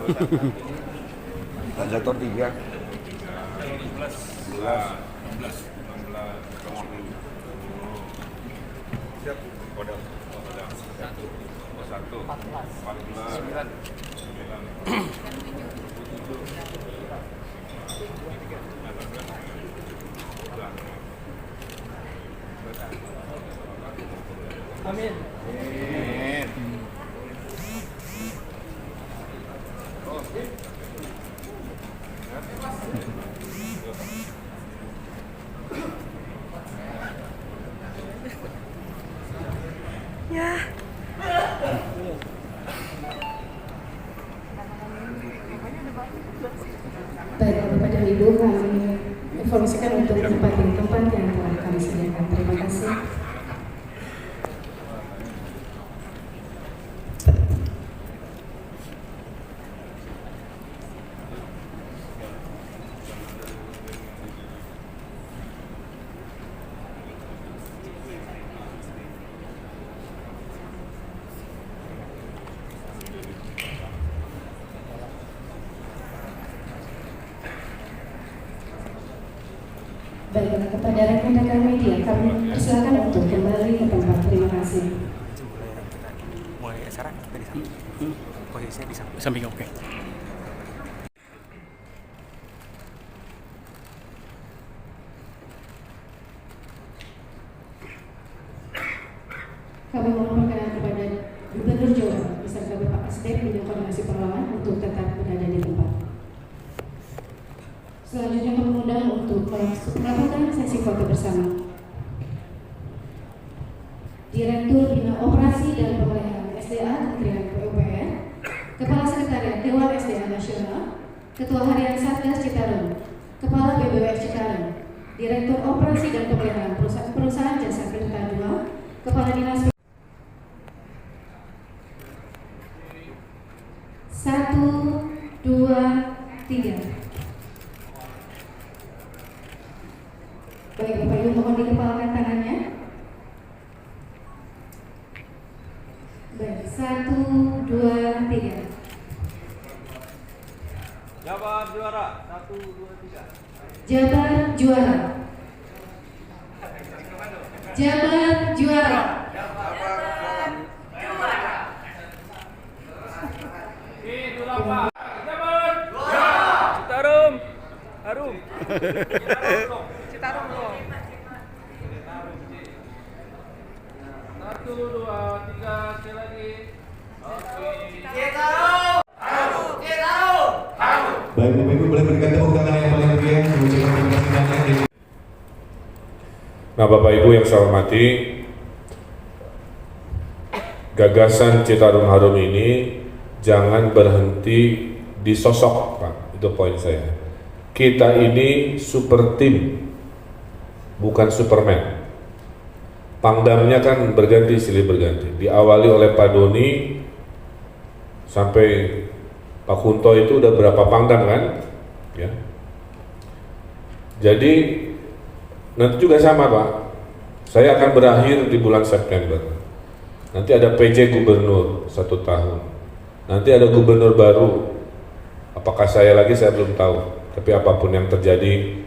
Transator 3. 11, 9. Amin. Ya. Baik, Bapak dan Ibu, kami informasikan untuk menempati tempat yang telah kami sediakan. Terima kasih. Baik, kepada rekan-rekan media, kami persilakan untuk kembali ke tempat. Terima kasih. Mulai acara kita di sana. Posisinya di samping, oke. Kami mohon perkenan kepada Gubernur Jawa Barat beserta Bapak Presiden Bidang Koordinasi Perlawanan untuk tetap berada di tempat. Selanjutnya kami undang untuk melakukan sesi foto bersama. Direktur Bina Operasi dan Pemeliharaan SDA Kementerian PUPR, Kepala Sekretariat Dewan SDA Nasional, Ketua Harian Satgas Citarum, Kepala BBWF Citarum, Direktur Operasi dan Pemeliharaan Perusahaan Jasa Kereta II, Kepala Dinas 1, 2, 3. Baik, Bapak Ibu mohon dikepalkan tangannya. Baik, 1, 2, 3. Jabar juara. 1, 2, 3. Jabar juara. Jabar juara. Jabar juara. Citarum. Harum. Citarum dong. 1, 2, 3, sekali lagi. Oke. Baik, Bapak Ibu boleh berikan tepuk tangan yang paling meriah mengucapkan terima kasih banyak. Nah, Bapak Ibu yang saya hormati, gagasan Citarum Harum ini jangan berhenti di sosok, Pak. Itu poin saya. Kita ini super tim, bukan Superman. Pangdamnya kan berganti, silih berganti. Diawali oleh Pak Doni sampai Pak Kunto itu udah berapa pangdam kan? Ya. Jadi nanti juga sama, Pak. Saya akan berakhir di bulan September. Nanti ada PJ Gubernur 1 tahun. Nanti ada Gubernur baru. Apakah saya lagi, saya belum tahu. Tapi apapun yang terjadi,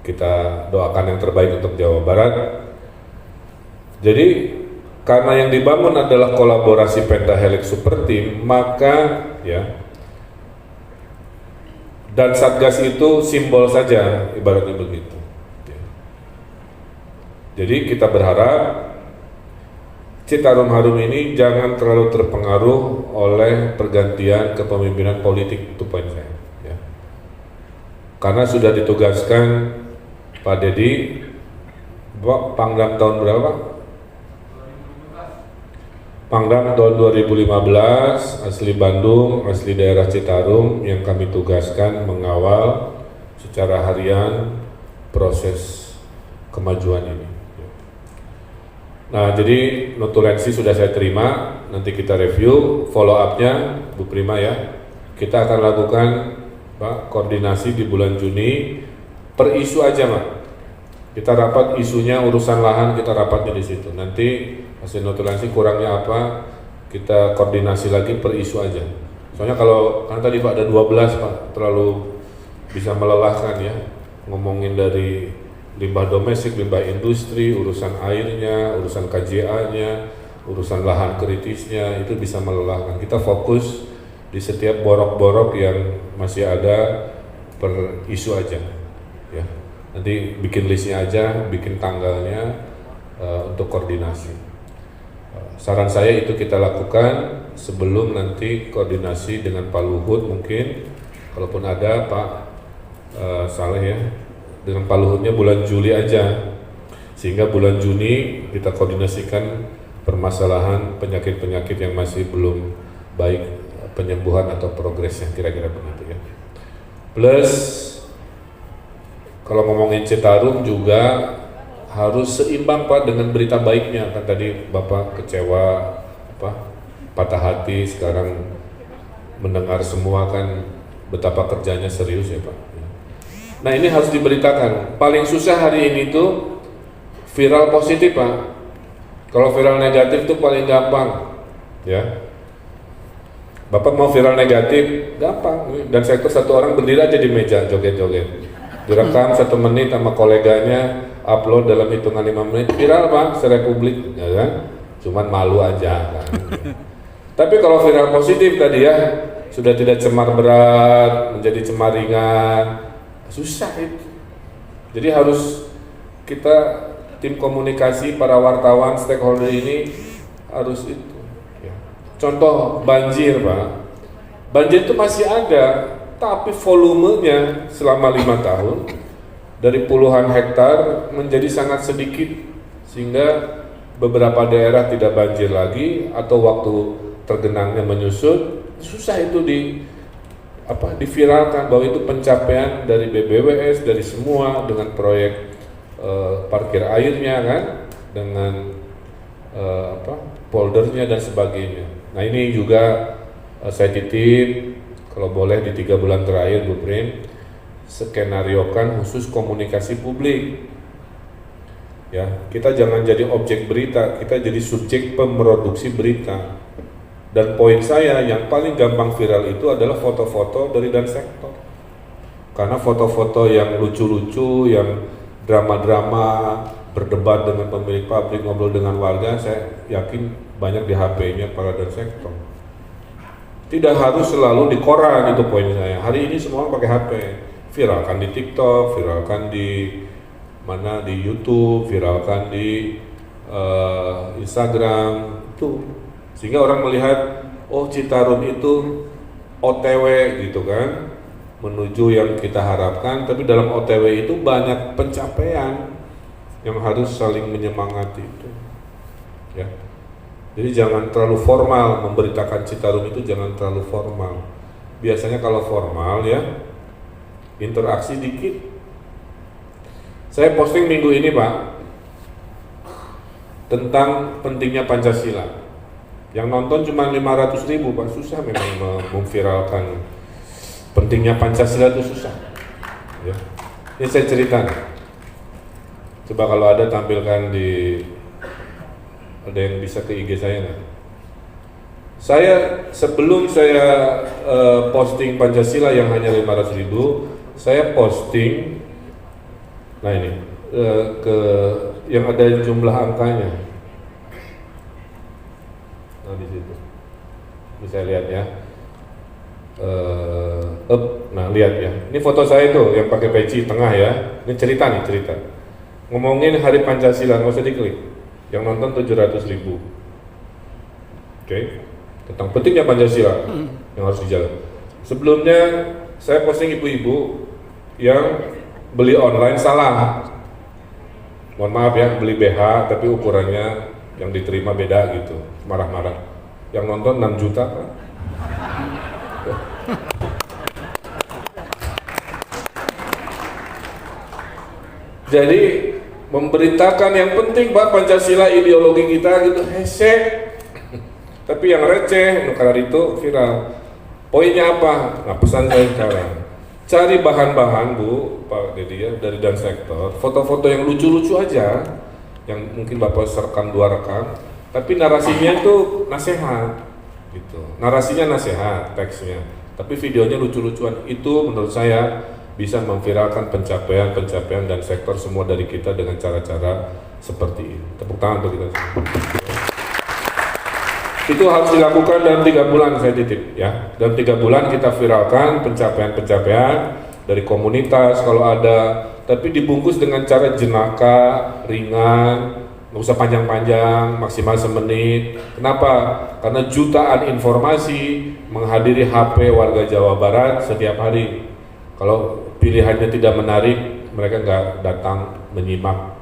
kita doakan yang terbaik untuk Jawa Barat. Jadi karena yang dibangun adalah kolaborasi Pentahelix Super Team, maka ya, dan Satgas itu simbol saja, ibaratnya begitu. Jadi kita berharap Citarum Harum ini jangan terlalu terpengaruh oleh pergantian kepemimpinan politik, itu poin saya. Ya. Karena sudah ditugaskan Pak Dedi, Pangdam tahun berapa? Pangdam tahun 2015, asli Bandung, asli daerah Citarum, yang kami tugaskan mengawal secara harian proses kemajuan ini. Nah, jadi notulensi sudah saya terima, nanti kita review, follow up-nya Bu Prima ya. Kita akan lakukan Pak koordinasi di bulan Juni per isu aja, Pak. Kita rapat isunya urusan lahan, kita rapatnya di situ. Nanti hasil notulensi kurangnya apa, kita koordinasi lagi per isu aja Soalnya karena tadi Pak ada 12 Pak, terlalu bisa melelahkan ya, ngomongin dari limbah domestik, limbah industri, urusan airnya, urusan KJA-nya, urusan lahan kritisnya, itu bisa melelahkan. Kita fokus di setiap borok-borok yang masih ada per isu aja ya. Nanti bikin listnya aja, bikin tanggalnya untuk koordinasi. Saran saya itu kita lakukan sebelum nanti koordinasi dengan Pak Luhut, mungkin kalaupun ada Pak Saleh ya, dengan Pak Luhutnya bulan Juli aja, sehingga bulan Juni kita koordinasikan permasalahan penyakit-penyakit yang masih belum baik penyembuhan atau progresnya, kira-kira begitu ya. Plus kalau ngomongin Citarum juga harus seimbang Pak dengan berita baiknya. Kan tadi Bapak kecewa, patah hati, sekarang mendengar semua kan betapa kerjanya serius ya Pak. Nah ini harus diberitakan. Paling susah hari ini tuh viral positif Pak. Kalau viral negatif tuh paling gampang ya. Bapak mau viral negatif gampang, dan sektor satu orang berdiri aja di meja joget-joget, direkam 1 menit sama koleganya, upload dalam hitungan 5 menit, viral Pak, serepublik ya kan? Cuman malu aja kan. Tapi kalau viral positif tadi ya, sudah tidak cemar berat menjadi cemar ringan, susah itu. Jadi harus kita, tim komunikasi, para wartawan, stakeholder ini harus itu ya. Contoh banjir Pak, banjir itu masih ada, tapi volumenya selama 5 tahun dari puluhan hektar menjadi sangat sedikit, sehingga beberapa daerah tidak banjir lagi, atau waktu tergenangnya menyusut, susah itu diviralkan bahwa itu pencapaian dari BBWS, dari semua, dengan proyek parkir airnya kan, dengan poldernya dan sebagainya. Nah ini juga saya titip, kalau boleh di 3 bulan terakhir Bu Prim, skenariokan khusus komunikasi publik. Ya, kita jangan jadi objek berita, kita jadi subjek pemroduksi berita. Dan poin saya yang paling gampang viral itu adalah foto-foto dari Dansektor. Karena foto-foto yang lucu-lucu, yang drama-drama, berdebat dengan pemilik pabrik, ngobrol dengan warga, saya yakin banyak di HP-nya para Dansektor. Tidak harus selalu di koran, itu poin saya. Hari ini semua orang pakai HP, viralkan di TikTok, viralkan di mana, di YouTube, viralkan di Instagram, itu sehingga orang melihat, oh Citarum itu OTW gitu kan, menuju yang kita harapkan. Tapi dalam OTW itu banyak pencapaian yang harus saling menyemangati itu ya. Jadi jangan terlalu formal memberitakan Citarum itu, jangan terlalu formal. Biasanya kalau formal ya, interaksi dikit. Saya posting minggu ini Pak tentang pentingnya Pancasila. Yang nonton cuma 500.000 Pak, susah memang memviralkan pentingnya Pancasila, itu susah ya. Ini saya cerita, coba kalau ada tampilkan ada yang bisa ke IG saya nggak? Saya sebelum saya posting Pancasila yang hanya 500.000, saya posting, nah ini ke yang ada jumlah angkanya. Nah di situ bisa lihat ya. Nah lihat ya, ini foto saya tuh yang pakai peci tengah ya. Ini cerita ngomongin Hari Pancasila, nggak usah diklik. Yang nonton 700.000. Oke. Tentang pentingnya Pancasila yang harus dijaga. Sebelumnya saya posting ibu-ibu yang beli online salah. Mohon maaf ya, beli BH tapi ukurannya yang diterima beda gitu, marah-marah. Yang nonton 6 juta kan? Jadi memberitakan yang penting Pak, Pancasila ideologi kita gitu, hese. Tapi yang receh, karena itu viral. Poinnya apa? Nah pesan saya sekarang, cari bahan-bahan Bu, Pak Dedi ya, dari Dansektor, foto-foto yang lucu-lucu aja, yang mungkin Bapak rekam 2 rekam, tapi narasinya itu nasihat. gitu. Narasinya nasihat, teksnya, tapi videonya lucu-lucuan. Itu menurut saya bisa memviralkan pencapaian dan sektor semua dari kita dengan cara-cara seperti ini. Tepuk tangan untuk kita semua. Itu harus dilakukan dalam 3 bulan, saya titip ya. Dalam 3 bulan kita viralkan pencapaian dari komunitas kalau ada, tapi dibungkus dengan cara jenaka, ringan, nggak usah panjang-panjang, maksimal semenit. Kenapa? Karena jutaan informasi menghadiri HP warga Jawa Barat setiap hari. Kalau pilihannya tidak menarik, mereka nggak datang menyimak.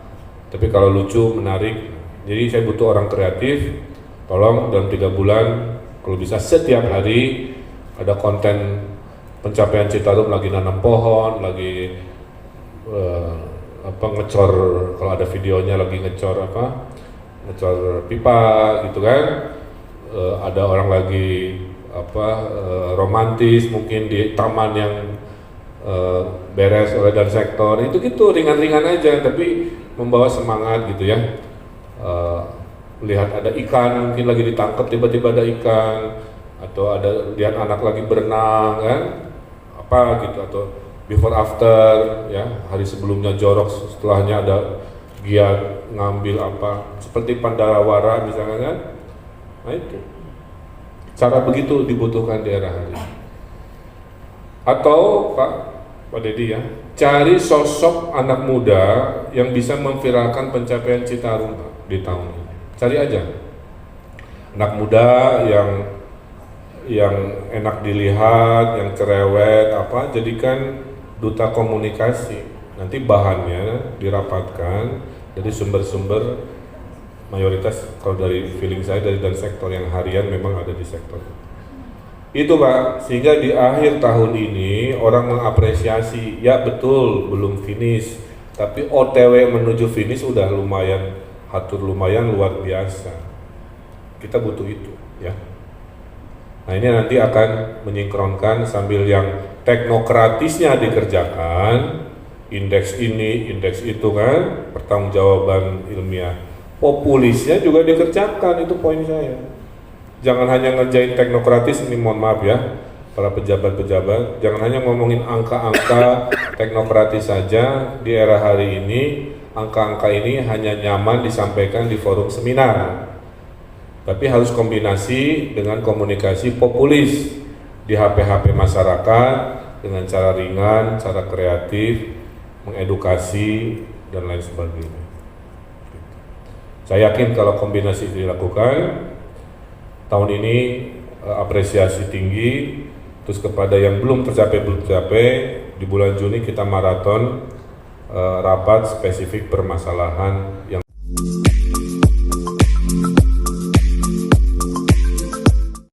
Tapi kalau lucu, menarik. Jadi saya butuh orang kreatif. Tolong dalam 3 bulan, kalau bisa setiap hari ada konten pencapaian Citarum, lagi nanam pohon, lagi ngecor, kalau ada videonya lagi ngecor pipa gitu kan. Ada orang lagi romantis mungkin di taman yang beres oleh dan sektor, itu gitu ringan-ringan aja tapi membawa semangat gitu ya. Lihat ada ikan mungkin lagi ditangkap, tiba-tiba ada ikan, atau ada lihat anak lagi berenang kan, apa gitu, atau before after ya, hari sebelumnya jorok, setelahnya ada giat ngambil apa, seperti Pandarawara misalnya kan. Nah itu cara begitu dibutuhkan di era hari. Atau Pak Dedi ya, cari sosok anak muda yang bisa memviralkan pencapaian Citarum di tahun ini. Cari aja anak muda yang enak dilihat, yang cerewet, jadikan duta komunikasi. Nanti bahannya dirapatkan dari sumber-sumber, mayoritas kalau dari feeling saya dari dan sektor yang harian memang ada di sektor itu Pak, sehingga di akhir tahun ini orang mengapresiasi, ya betul belum finish, tapi OTW menuju finish udah lumayan luar biasa. Kita butuh itu ya. Nah ini nanti akan menyinkronkan sambil yang teknokratisnya dikerjakan, indeks ini, indeks itu kan, pertanggungjawaban ilmiah. Populisnya juga dikerjakan, itu poin saya. Jangan hanya ngerjain teknokratis, ini mohon maaf ya, para pejabat-pejabat, jangan hanya ngomongin angka-angka teknokratis saja. Di era hari ini, angka-angka ini hanya nyaman disampaikan di forum seminar. Tapi harus kombinasi dengan komunikasi populis di HP-HP masyarakat dengan cara ringan, cara kreatif, mengedukasi, dan lain sebagainya. Saya yakin kalau kombinasi itu dilakukan, tahun ini apresiasi tinggi. Terus kepada yang belum tercapai, di bulan Juni kita maraton rapat spesifik permasalahan yang